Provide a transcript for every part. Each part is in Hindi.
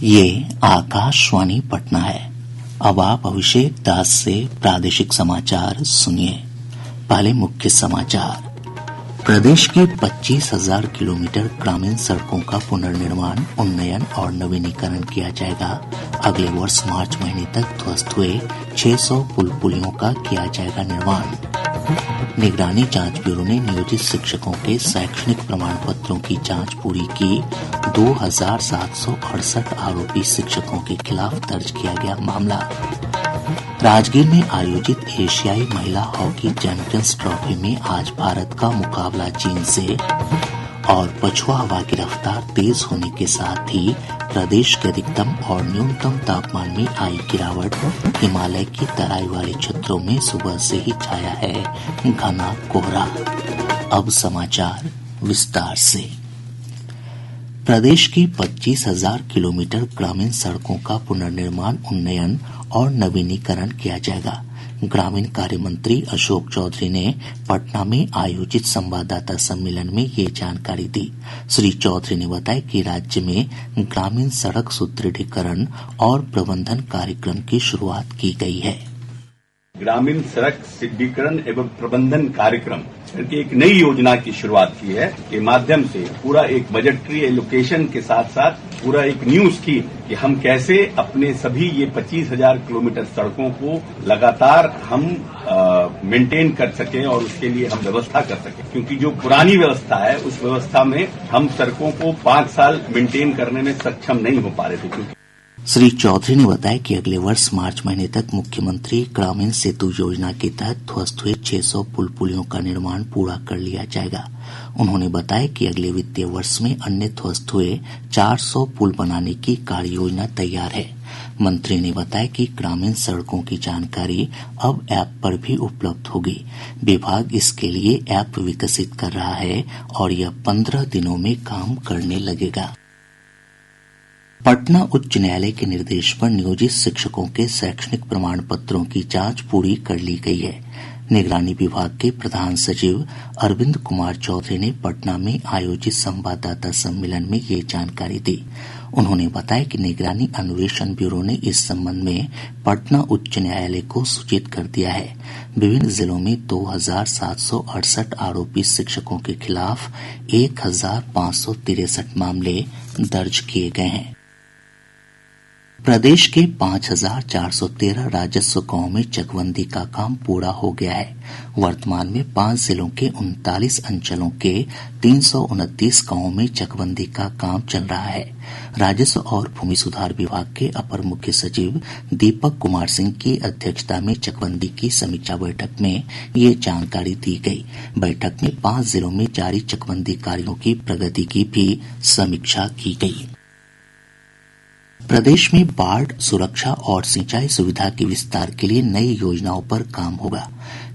ये आकाशवाणी पटना है। अब आप अभिषेक दास से प्रादेशिक समाचार सुनिए। पहले मुख्य समाचार। प्रदेश की 25,000 किलोमीटर ग्रामीण सड़कों का पुनर्निर्माण, उन्नयन और नवीनीकरण किया जाएगा। अगले वर्ष मार्च महीने तक ध्वस्त हुए 600 पुल पुलियों का किया जाएगा निर्माण। निगरानी जांच ब्यूरो ने नियोजित शिक्षकों के शैक्षणिक प्रमाण पत्रों की जांच पूरी की। 2,768 आरोपी शिक्षकों के खिलाफ दर्ज किया गया मामला। राजगीर में आयोजित एशियाई महिला हॉकी चैंपियंस ट्रॉफी में आज भारत का मुकाबला चीन से। और पछुआ हवा की रफ्तार तेज होने के साथ ही प्रदेश के अधिकतम और न्यूनतम तापमान में आई गिरावट। हिमालय की तराई वाले क्षेत्रों में सुबह से ही छाया है घना कोहरा। अब समाचार विस्तार से। प्रदेश की 25,000 किलोमीटर ग्रामीण सड़कों का पुनर्निर्माण, उन्नयन और नवीनीकरण किया जाएगा। ग्रामीण कार्य मंत्री अशोक चौधरी ने पटना में आयोजित संवाददाता सम्मेलन में ये जानकारी दी। श्री चौधरी ने बताया कि राज्य में ग्रामीण सड़क सुदृढ़ीकरण और प्रबंधन कार्यक्रम की शुरुआत की गई है। ग्रामीण सड़क सुदृढ़ीकरण एवं प्रबंधन कार्यक्रम की एक नई योजना की शुरुआत की है। के माध्यम से पूरा एक बजटरी एलोकेशन के साथ साथ पूरा एक न्यू स्कीम कि हम कैसे अपने सभी ये 25,000 किलोमीटर सड़कों को लगातार हम मेंटेन कर सकें और उसके लिए हम व्यवस्था कर सकें, क्योंकि जो पुरानी व्यवस्था है उस व्यवस्था में हम सड़कों को 5 साल मेंटेन करने में सक्षम नहीं हो पा रहे थे। श्री चौधरी ने बताया कि अगले वर्ष मार्च महीने तक मुख्यमंत्री ग्रामीण सेतु योजना के तहत ध्वस्त हुए 600 पुल पुलियों का निर्माण पूरा कर लिया जाएगा। उन्होंने बताया कि अगले वित्तीय वर्ष में अन्य ध्वस्त हुए 400 पुल बनाने की कार्य योजना तैयार है। मंत्री ने बताया कि ग्रामीण सड़कों की जानकारी अब ऐप पर भी उपलब्ध होगी। विभाग इसके लिए ऐप विकसित कर रहा है और यह 15 दिनों में काम करने लगेगा। पटना उच्च न्यायालय के निर्देश पर नियोजित शिक्षकों के शैक्षणिक प्रमाण पत्रों की जांच पूरी कर ली गई है। निगरानी विभाग के प्रधान सचिव अरविंद कुमार चौधरी ने पटना में आयोजित संवाददाता सम्मेलन में ये जानकारी दी। उन्होंने बताया कि निगरानी अन्वेषण ब्यूरो ने इस संबंध में पटना उच्च न्यायालय को सूचित कर दिया है। विभिन्न जिलों में 2,768 आरोपी शिक्षकों के खिलाफ 1,563 मामले दर्ज किए गए हैं। प्रदेश के 5,413 राजस्व गांवों में चकबंदी का काम पूरा हो गया है। वर्तमान में 5 जिलों के 39 अंचलों के 329 गांवों में चकबंदी का काम चल रहा है। राजस्व और भूमि सुधार विभाग के अपर मुख्य सचिव दीपक कुमार सिंह की अध्यक्षता में चकबंदी की समीक्षा बैठक में ये जानकारी दी गई। बैठक में 5 जिलों में जारी चकबंदी कार्यों की प्रगति की भी समीक्षा की गई। प्रदेश में बाढ़ सुरक्षा और सिंचाई सुविधा के विस्तार के लिए नई योजनाओं पर काम होगा।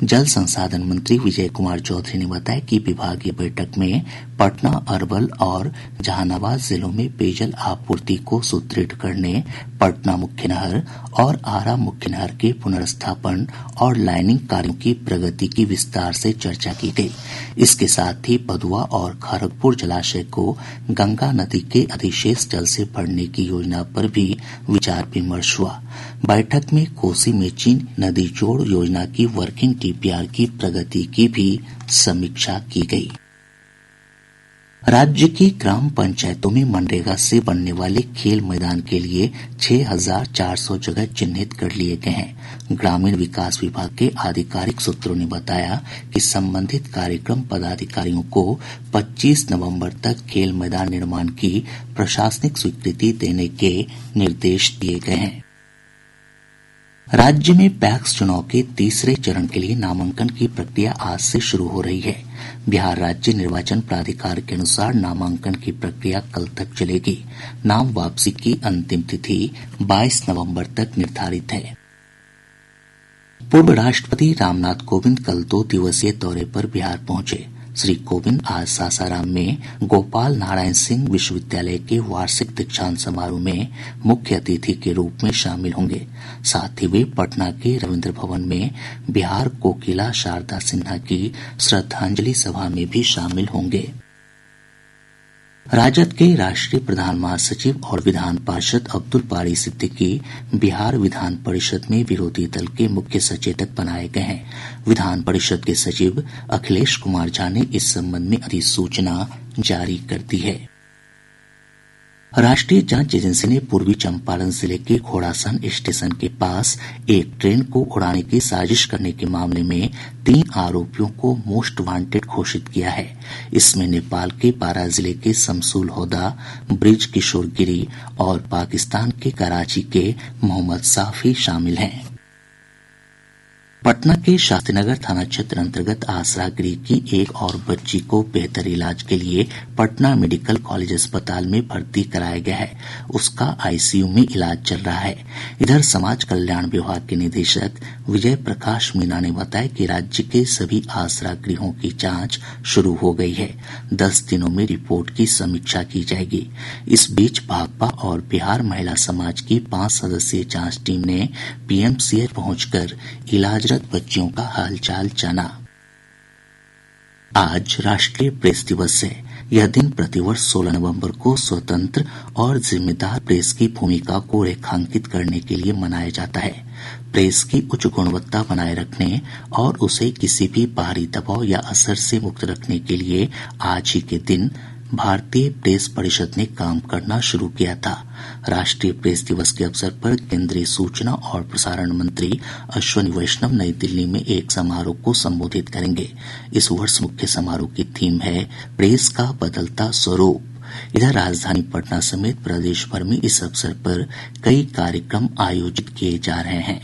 जल संसाधन मंत्री विजय कुमार चौधरी ने बताया कि विभागीय बैठक में पटना, अरवल और जहानाबाद जिलों में पेयजल आपूर्ति को सुदृढ़ करने, पटना मुख्य नहर और आरा मुख्य नहर के पुनर्स्थापन और लाइनिंग कार्यों की प्रगति की विस्तार से चर्चा की गई। इसके साथ ही पदुआ और खड़गपुर जलाशय को गंगा नदी के अधिशेष जल से भरने की योजना पर भी विचार विमर्श हुआ। बैठक में कोसी मेची नदी जोड़ योजना की वर्किंग डीपीआर की प्रगति की भी समीक्षा की गई। राज्य की ग्राम पंचायतों में मनरेगा से बनने वाले खेल मैदान के लिए 6,400 जगह चिन्हित कर लिए गए हैं। ग्रामीण विकास विभाग के आधिकारिक सूत्रों ने बताया कि संबंधित कार्यक्रम पदाधिकारियों को 25 नवंबर तक खेल मैदान निर्माण की प्रशासनिक स्वीकृति देने के निर्देश दिए गए हैं। राज्य में पैक्स चुनाव के तीसरे चरण के लिए नामांकन की प्रक्रिया आज से शुरू हो रही है। बिहार राज्य निर्वाचन प्राधिकार के अनुसार नामांकन की प्रक्रिया कल तक चलेगी। नाम वापसी की अंतिम तिथि 22 नवंबर तक निर्धारित है। पूर्व राष्ट्रपति रामनाथ कोविंद कल 2 दिवसीय दौरे पर बिहार पहुंचे। श्री कोविंद आज सासाराम में गोपाल नारायण सिंह विश्वविद्यालय के वार्षिक दीक्षांत समारोह में मुख्य अतिथि के रूप में शामिल होंगे। साथ ही वे पटना के रविंद्र भवन में बिहार कोकिला शारदा सिन्हा की श्रद्धांजलि सभा में भी शामिल होंगे। राजद के राष्ट्रीय प्रधान महासचिव और विधान पार्षद अब्दुल बारी सिद्दीकी बिहार विधान परिषद में विरोधी दल के मुख्य सचेतक बनाए गए हैं। विधान परिषद के सचिव अखिलेश कुमार झा ने इस संबंध में अधिसूचना जारी कर दी है। राष्ट्रीय जांच एजेंसी ने पूर्वी चंपारण जिले के घोड़ासन स्टेशन के पास एक ट्रेन को उड़ाने की साजिश करने के मामले में 3 आरोपियों को मोस्ट वांटेड घोषित किया है। इसमें नेपाल के बारा जिले के शमसुल होदा, ब्रिज किशोर गिरी और पाकिस्तान के कराची के मोहम्मद साफी शामिल हैं। पटना के शास्त्रीनगर थाना क्षेत्र अंतर्गत आसरा गृह की एक और बच्ची को बेहतर इलाज के लिए पटना मेडिकल कॉलेज अस्पताल में भर्ती कराया गया है। उसका आईसीयू में इलाज चल रहा है। इधर समाज कल्याण विभाग के निदेशक विजय प्रकाश मीणा ने बताया कि राज्य के सभी आसरा गृहों की जांच शुरू हो गई है। 10 दिनों में रिपोर्ट की समीक्षा की जाएगी। इस बीच भाकपा और बिहार महिला समाज की 5 सदस्यीय जांच टीम ने पीएमसीएच पहुंचकर इलाज बच्चियों का हालचाल जाना। आज राष्ट्रीय प्रेस दिवस है। यह दिन प्रतिवर्ष 16 नवंबर को स्वतंत्र और जिम्मेदार प्रेस की भूमिका को रेखांकित करने के लिए मनाया जाता है। प्रेस की उच्च गुणवत्ता बनाए रखने और उसे किसी भी बाहरी दबाव या असर से मुक्त रखने के लिए आज ही के दिन भारतीय प्रेस परिषद ने काम करना शुरू किया था। राष्ट्रीय प्रेस दिवस के अवसर पर केंद्रीय सूचना और प्रसारण मंत्री अश्विनी वैष्णव नई दिल्ली में एक समारोह को संबोधित करेंगे। इस वर्ष मुख्य समारोह की थीम है प्रेस का बदलता स्वरूप। इधर राजधानी पटना समेत प्रदेश भर में इस अवसर पर कई कार्यक्रम आयोजित किए जा रहे हैं।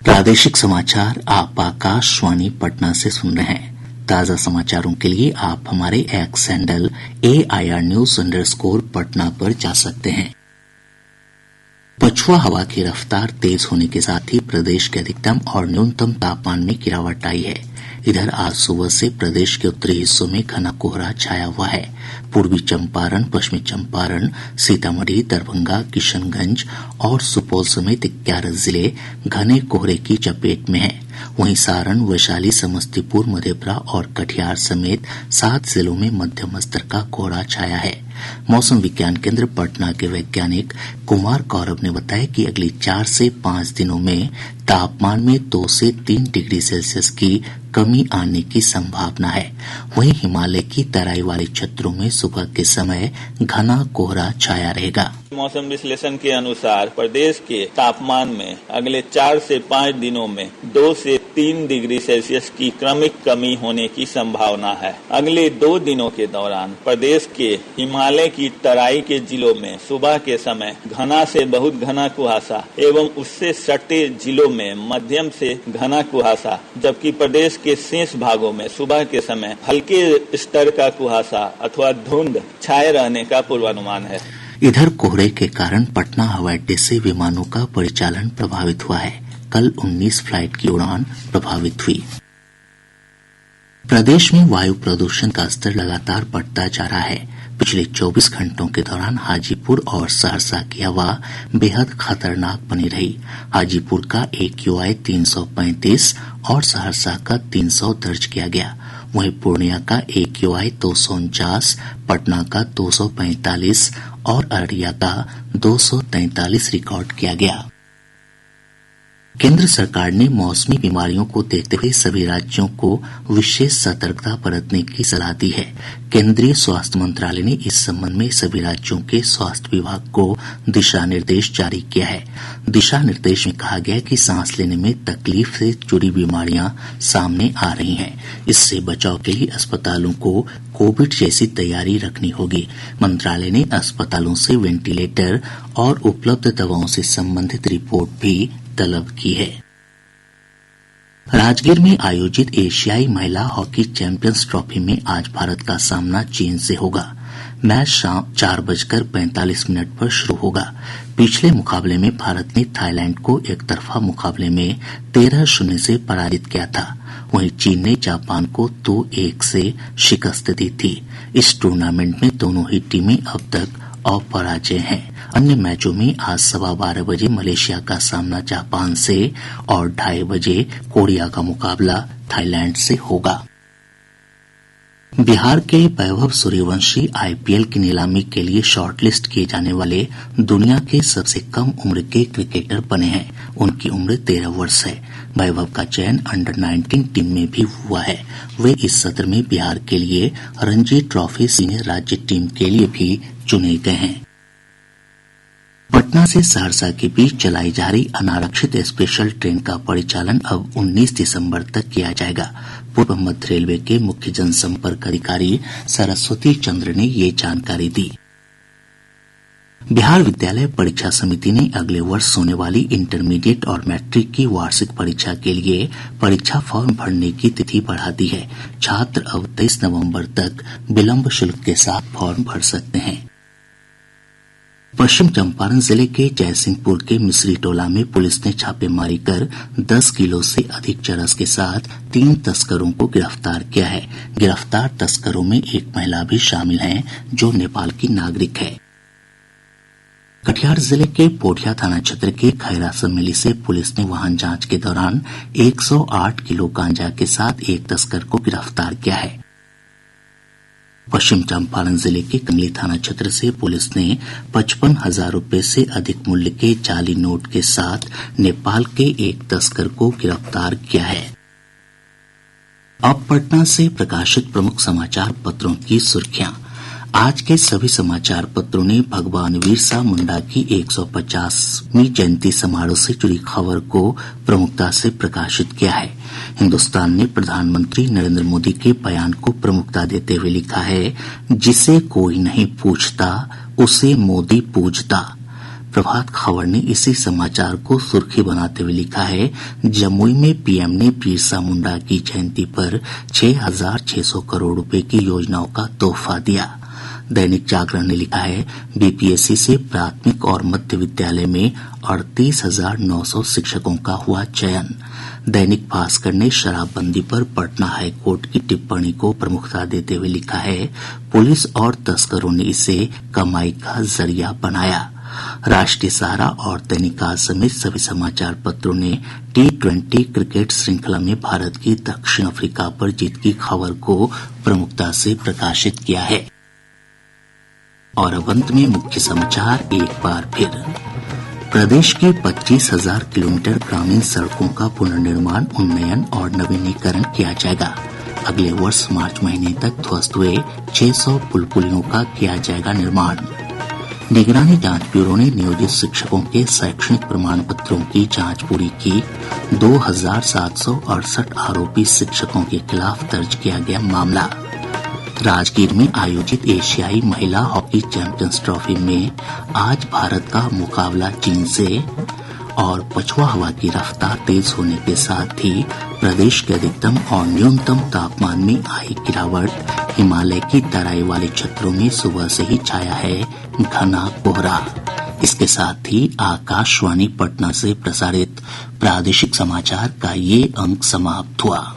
प्रादेशिक समाचार आप आकाशवाणी पटना से सुन रहे हैं। ताज़ा समाचारों के लिए आप हमारे x handle AIR News _Patna पर जा सकते हैं। पछुआ हवा की रफ्तार तेज होने के साथ ही प्रदेश के अधिकतम और न्यूनतम तापमान में गिरावट आई है। इधर आज सुबह से प्रदेश के उत्तरी हिस्सों में घना कोहरा छाया हुआ है। पूर्वी चंपारण, पश्चिमी चंपारण, सीतामढ़ी, दरभंगा, किशनगंज और सुपौल समेत 11 जिले घने कोहरे की चपेट में हैं। वहीं सारण, वैशाली, समस्तीपुर, मधेपुरा और कटिहार समेत 7 जिलों में मध्यम स्तर का कोहरा छाया है। मौसम विज्ञान केंद्र पटना के वैज्ञानिक कुमार गौरव ने बताया कि अगली 4 से 5 दिनों में तापमान में 2 से 3 डिग्री सेल्सियस की कमी आने की संभावना है। वहीं हिमालय की तराई वाले क्षेत्रों में सुबह के समय घना कोहरा छाया रहेगा। मौसम विश्लेषण के अनुसार प्रदेश के तापमान में अगले 4 से 5 दिनों में 2 से 3 डिग्री सेल्सियस की क्रमिक कमी होने की संभावना है। अगले 2 दिनों के दौरान प्रदेश के हिमालय की तराई के जिलों में सुबह के समय घना से बहुत घना कुहासा एवं उससे सटे जिलों में मध्यम से घना कुहासा, जबकि प्रदेश के शेष भागों में सुबह के समय हल्के स्तर का कुहासा अथवा धुंध छाए रहने का पूर्वानुमान है। इधर कोहरे के कारण पटना हवाई अड्डे से विमानों का परिचालन प्रभावित हुआ है। कल 19 फ्लाइट की उड़ान प्रभावित हुई। प्रदेश में वायु प्रदूषण का स्तर लगातार बढ़ता जा रहा है। पिछले 24 घंटों के दौरान हाजीपुर और सहरसा की हवा बेहद खतरनाक बनी रही। हाजीपुर का AQI 335 और सहरसा का 300 दर्ज किया गया। वहीं पूर्णिया का AQI 249, पटना का 245 और अररिया का 243 रिकॉर्ड किया गया। केंद्र सरकार ने मौसमी बीमारियों को देखते हुए सभी राज्यों को विशेष सतर्कता बरतने की सलाह दी है। केंद्रीय स्वास्थ्य मंत्रालय ने इस संबंध में सभी राज्यों के स्वास्थ्य विभाग को दिशा निर्देश जारी किया है। दिशा निर्देश में कहा गया है कि सांस लेने में तकलीफ से जुड़ी बीमारियां सामने आ रही हैं। इससे बचाव के लिए अस्पतालों को कोविड जैसी तैयारी रखनी होगी। मंत्रालय ने अस्पतालों से वेंटिलेटर और उपलब्ध दवाओं से संबंधित रिपोर्ट भी तलब की है। राजगीर में आयोजित एशियाई महिला हॉकी चैंपियंस ट्रॉफी में आज भारत का सामना चीन से होगा। मैच शाम 4:45 पर शुरू होगा। पिछले मुकाबले में भारत ने थाईलैंड को एक तरफा मुकाबले में 13-0 से पराजित किया था। वहीं चीन ने जापान को 2-1 से शिकस्त दी थी। इस टूर्नामेंट में दोनों ही टीमें अब तक अपराजय हैं। अन्य मैचों में आज 12:15 बजे मलेशिया का सामना जापान से और 2:30 बजे कोरिया का मुकाबला थाईलैंड से होगा। बिहार के वैभव सूर्यवंशी आईपीएल की नीलामी के लिए शॉर्टलिस्ट किए जाने वाले दुनिया के सबसे कम उम्र के क्रिकेटर बने हैं। उनकी उम्र 13 वर्ष है। वैभव का चयन अंडर-19 टीम में भी हुआ है। वे इस सत्र में बिहार के लिए रणजी ट्रॉफी सीनियर राज्य टीम के लिए भी चुने गए हैं। पटना से सहरसा के बीच चलाई जा रही अनारक्षित स्पेशल ट्रेन का परिचालन अब 19 दिसंबर तक किया जाएगा। पूर्व मध्य रेलवे के मुख्य जनसंपर्क अधिकारी सरस्वती चंद्र ने ये जानकारी दी। बिहार विद्यालय परीक्षा समिति ने अगले वर्ष होने वाली इंटरमीडिएट और मैट्रिक की वार्षिक परीक्षा के लिए परीक्षा फॉर्म भरने की तिथि बढ़ा दी है। छात्र अब 23 नवंबर तक विलंब शुल्क के साथ फॉर्म भर सकते हैं। पश्चिम चंपारण जिले के जयसिंहपुर के मिश्री टोला में पुलिस ने छापेमारी कर 10 किलो से अधिक चरस के साथ 3 तस्करों को गिरफ्तार किया है। गिरफ्तार तस्करों में एक महिला भी शामिल है जो नेपाल की नागरिक है। कटिहार जिले के पोठिया थाना क्षेत्र के खैरा सम्मेली से पुलिस ने वाहन जांच के दौरान 108 किलो गांजा के साथ एक तस्कर को गिरफ्तार किया है। पश्चिम चंपारण जिले के कंगली थाना क्षेत्र से पुलिस ने 55,000 रूपये से अधिक मूल्य के जाली नोट के साथ नेपाल के एक तस्कर को गिरफ्तार किया है। अब पटना से प्रकाशित प्रमुख समाचार पत्रों की सुर्खियां। आज के सभी समाचार पत्रों ने भगवान बिरसा मुंडा की 150वीं जयंती समारोह से जुड़ी खबर को प्रमुखता से प्रकाशित किया है। हिन्दुस्तान ने प्रधानमंत्री नरेंद्र मोदी के बयान को प्रमुखता देते हुए लिखा है, जिसे कोई नहीं पूछता उसे मोदी पूछता। प्रभात खबर ने इसी समाचार को सुर्खी बनाते हुए लिखा है, जमुई में पीएम ने बिरसा मुंडा की जयंती पर 6,600 करोड़ रुपए की योजनाओं का तोहफा दिया। दैनिक जागरण ने लिखा है, बीपीएससी से प्राथमिक और मध्य विद्यालय में 38,900 शिक्षकों का हुआ चयन। दैनिक भास्कर ने शराबबंदी पर पटना हाईकोर्ट की टिप्पणी को प्रमुखता देते हुए लिखा है, पुलिस और तस्करों ने इसे कमाई का जरिया बनाया। राष्ट्रीय सहारा और दैनिक आज समेत सभी समाचार पत्रों ने T20 क्रिकेट श्रृंखला में भारत की दक्षिण अफ्रीका पर जीत की खबर को प्रमुखता से प्रकाशित किया है। और अब अंत में मुख्य समाचार एक बार फिर। प्रदेश की 25,000 किलोमीटर ग्रामीण सड़कों का पुनर्निर्माण, उन्नयन और नवीनीकरण किया जाएगा। अगले वर्ष मार्च महीने तक ध्वस्त हुए 600 पुल पुलियों का किया जाएगा निर्माण। निगरानी जांच ब्यूरो ने नियोजित शिक्षकों के शैक्षणिक प्रमाण पत्रों की जांच पूरी की। 2,768 आरोपी शिक्षकों के खिलाफ दर्ज किया गया मामला। राजगीर में आयोजित एशियाई महिला हॉकी चैंपियंस ट्रॉफी में आज भारत का मुकाबला चीन से। और पछुआ हवा की रफ्तार तेज होने के साथ ही प्रदेश के अधिकतम और न्यूनतम तापमान में आई गिरावट। हिमालय की तराई वाले क्षेत्रों में सुबह से ही छाया है घना कोहरा। इसके साथ ही आकाशवाणी पटना से प्रसारित प्रादेशिक समाचार का ये अंक समाप्त हुआ।